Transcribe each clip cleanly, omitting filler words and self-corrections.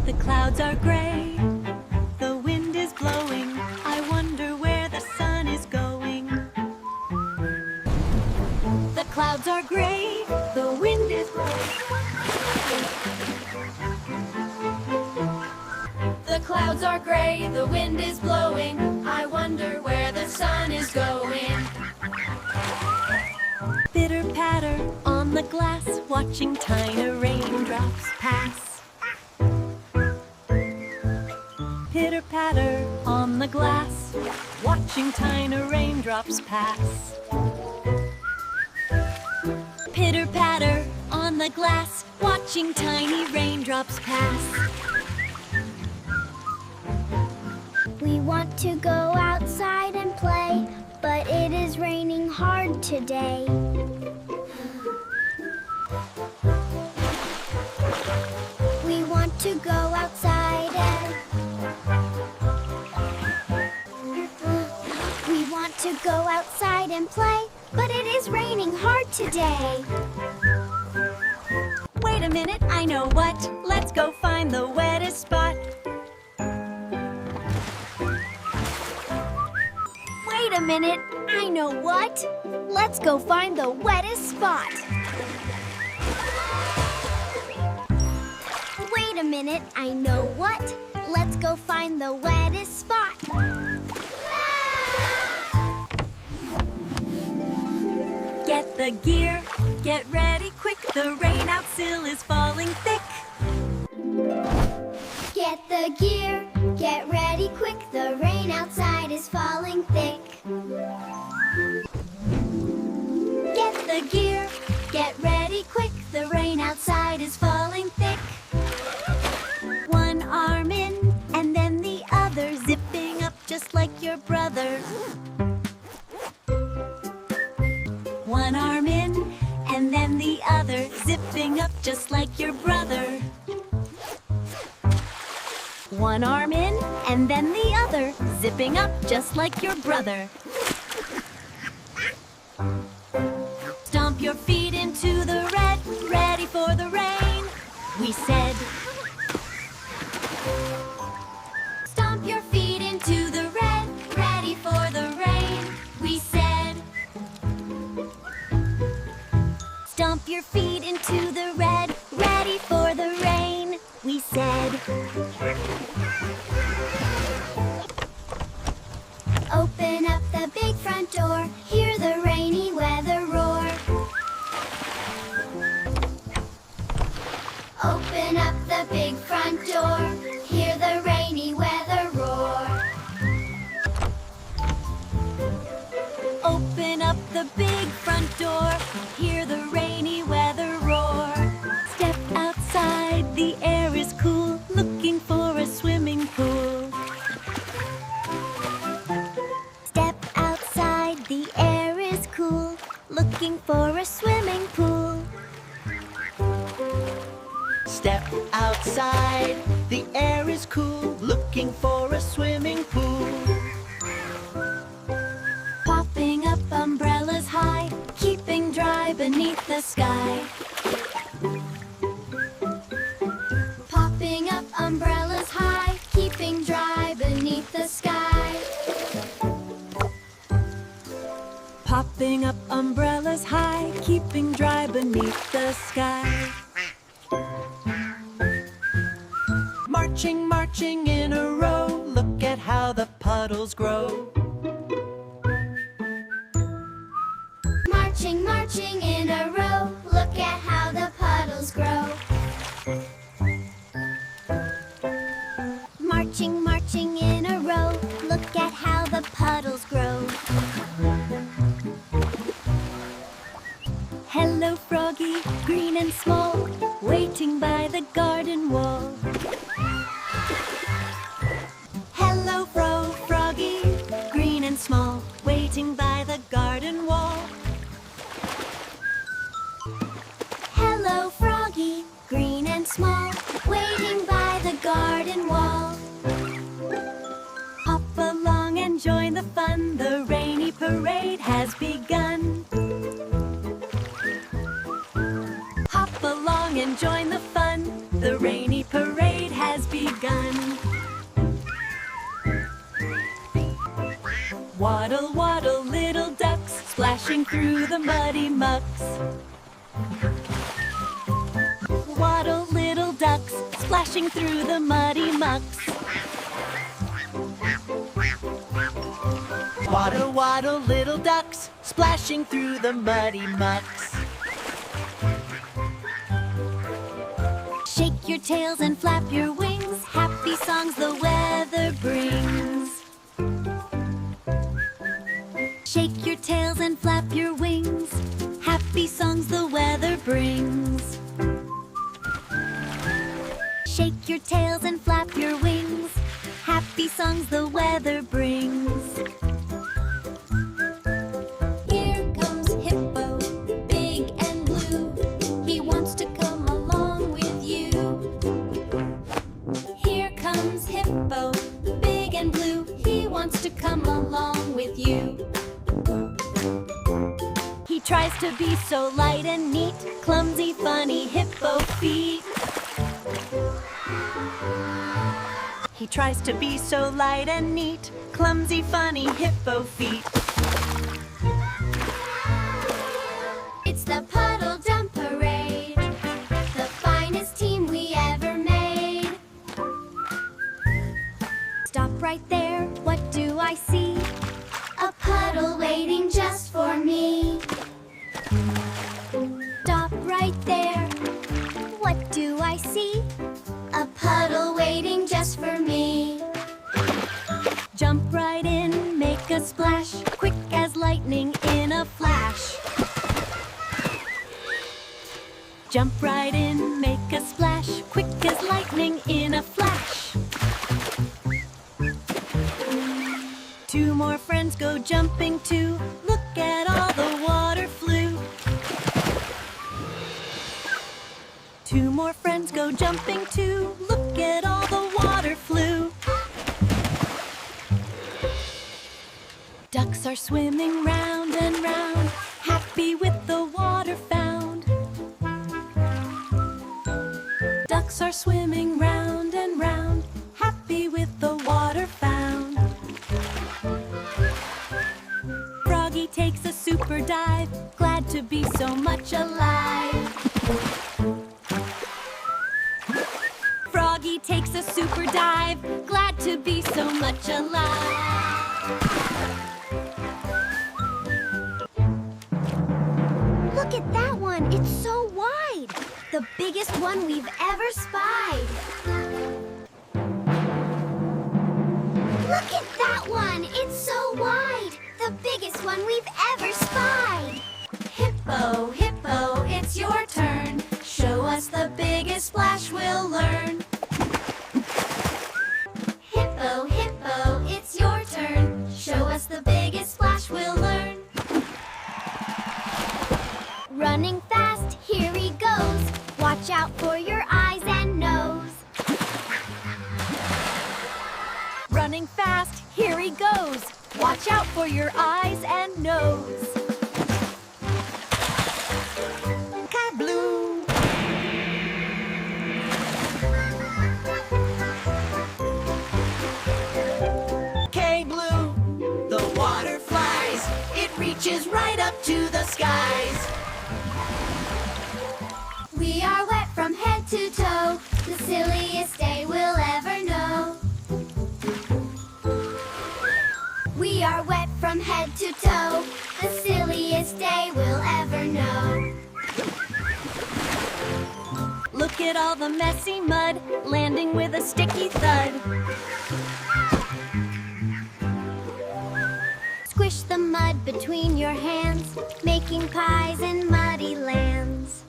The clouds are gray, the wind is blowing. I wonder where the sun is going. The clouds are gray, the wind is blowing. The clouds are gray, the wind is blowing. I wonder where the sun is going. Pitter patter on the glass, watching tiny raindrops pass. Pitter patter on the glass, watching tiny raindrops pass. Pitter patter on the glass, watching tiny raindrops pass. We want to go outside and play, but it is raining hard today. We want to go outside and play, but it is raining hard today. Wait a minute, I know what. Let's go find the wettest spot. Wait a minute, I know what. Let's go find the wettest spot. Wait a minute, I know what. Let's go find the wettest spot. Get the gear, get ready quick. The rain out still is falling thick. Get the gear, get ready quick. The rain outside is falling thick. Get the gear, get ready quick. The rain outside is falling thick. One arm in and then the other, zipping up just like your brother. One arm in and then the other, zipping up just like your brother. One arm in and then the other, zipping up just like your brother. Stomp your feet into the red, ready for the rain, we said. Stomp your feet into the red, ready for the rain, we said. Stomp your feet into the red, ready for the rain, we said. Open up the big front door, hear the rainy weather roar. Open up the big front door, hear the rainy weather roar. Open up the big front door, hear the rainy weather roar. Step outside, the air is cool, looking for a swimming pool. Step outside, the air is cool, looking for a swimming pool. Step outside, the air is cool, looking for a swimming pool. Popping up umbrellas high, keeping dry beneath the sky. Popping up umbrellas high, keeping dry beneath the sky. Popping up umbrellas high, keeping dry beneath the sky. Marching, marching in a row, look at how the puddles grow. Marching, marching in a row, look at how the puddles grow. Marching, marching in a row, look at how the puddles grow. Hello, froggy, green and small, waiting by the garden wall. Hello, froggy, green and small, waiting by the garden wall. Hello, froggy, green and small, waiting by the garden wall. Hop along and join the fun, the rainy parade has begun. Hop along and join the fun, the rainy parade Waddle, waddle, little ducks, splashing through the muddy mucks. Waddle, little ducks, splashing through the muddy mucks. Waddle, waddle, little ducks, splashing through the muddy mucks. Shake your tails and flap your wings, happy songs the weather brings. Shake your tails and flap your wings, happy songs the weather brings. Shake your tails and flap your wings, happy songs the weather brings. Here comes Hippo, big and blue. He wants to come along with you. Here comes Hippo, big and blue. He wants to come along with you. He tries to be so light and neat, clumsy, funny hippo feet. He tries to be so light and neat, clumsy, funny hippo feet. It's the Puddle Jump Parade, the finest team we ever made. Stop right there, what do I see? A puddle waiting just for me. Stop right there, what do I see? A puddle waiting just for me. Jump right in, make a splash, quick as lightning in a flash. Jump right in, make a splash, quick as lightning in a flash. Two more friends go jumping too, look at all the water flew. Two more friends go jumping too, look at all the water flew. Ducks are swimming round and round, happy with the water found. Ducks are swimming round and round, happy with the water found. Froggy takes a super dive, glad to be so much alive. Froggy takes a super dive, glad to be so much alive. Look at that one, it's so wide. The biggest one we've ever spied. Look at that one, it's so wide. The biggest one we've ever spied. Hippo, hippo, it's your turn. Show us the biggest splash we'll learn. Hippo, hippo, it's your turn. Show us the biggest splash we'll learn. Running fast, here he goes. Watch out for your eyes and nose. Running fast, here he goes. Watch out for your eyes and nose. Blue. K-Blue, the water flies. It reaches right up to the skies. We are wet from head to toe, the silliest day we'll ever know. We are wet from head to toe, the silliest day we'll ever know. Look at all the messy mud, landing with a sticky thud. Squish the mud between your hands, making pies in muddy lands.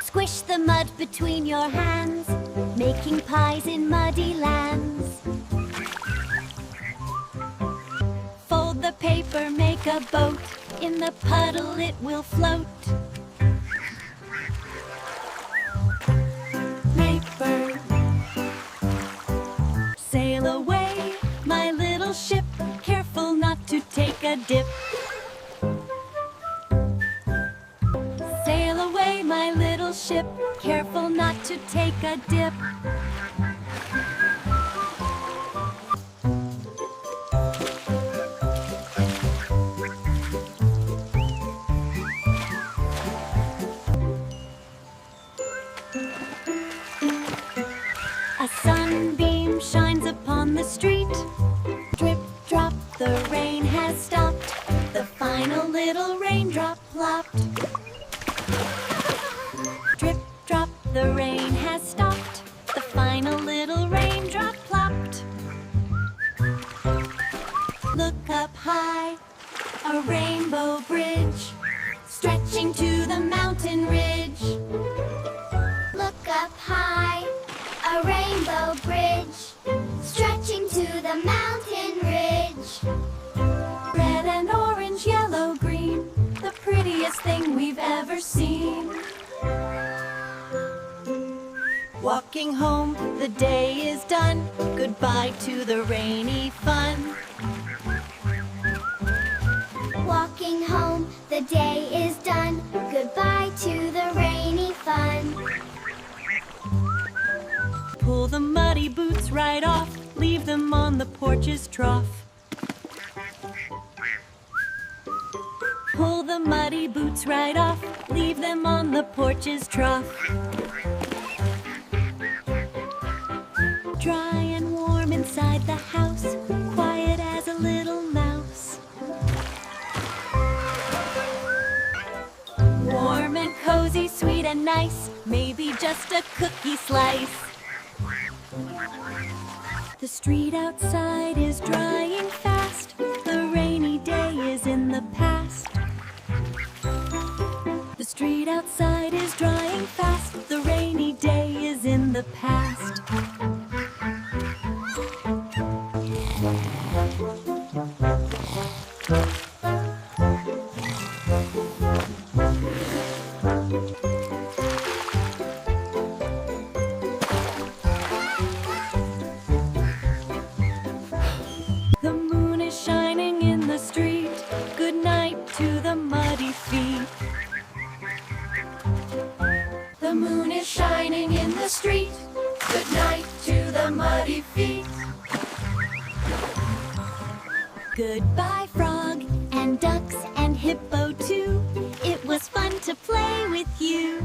Squish the mud between your hands, making pies in muddy lands. Fold the paper, make a boat, in the puddle it will float. Paper, sail away, my little ship, careful not to take a dip. Sail away, my little ship, careful not to take a dip. A sunbeam shines upon the street. Drip, drop, the rain has stopped. The final little raindrop plopped. Drip, drop, the rain has stopped. The final little raindrop plopped. Look up high, a rainbow bridge stretching to the mountain ridge. Look up high, a rainbow bridge stretching to the mountain ridge. Red and orange, yellow, green, the prettiest thing we've ever seen. Walking home, the day is done. Goodbye to the rainy fun. Walking home, the day is done. Goodbye to the rainy fun. Pull the muddy boots right off. Leave them on the porch's trough. Pull the muddy boots right off. Leave them on the porch's trough. Dry and warm inside the house, quiet as a little mouse. Warm and cozy, sweet and nice, maybe just a cookie slice. The street outside is drying fast. The rainy day is in the past. The street outside is drying fast. The rainy day is in the past. The moon is shining in the street. Good night to the muddy feet. The moon is shining in the street. Good night to the muddy feet. Goodbye, frog, and ducks, and hippo too. It was fun to play with you.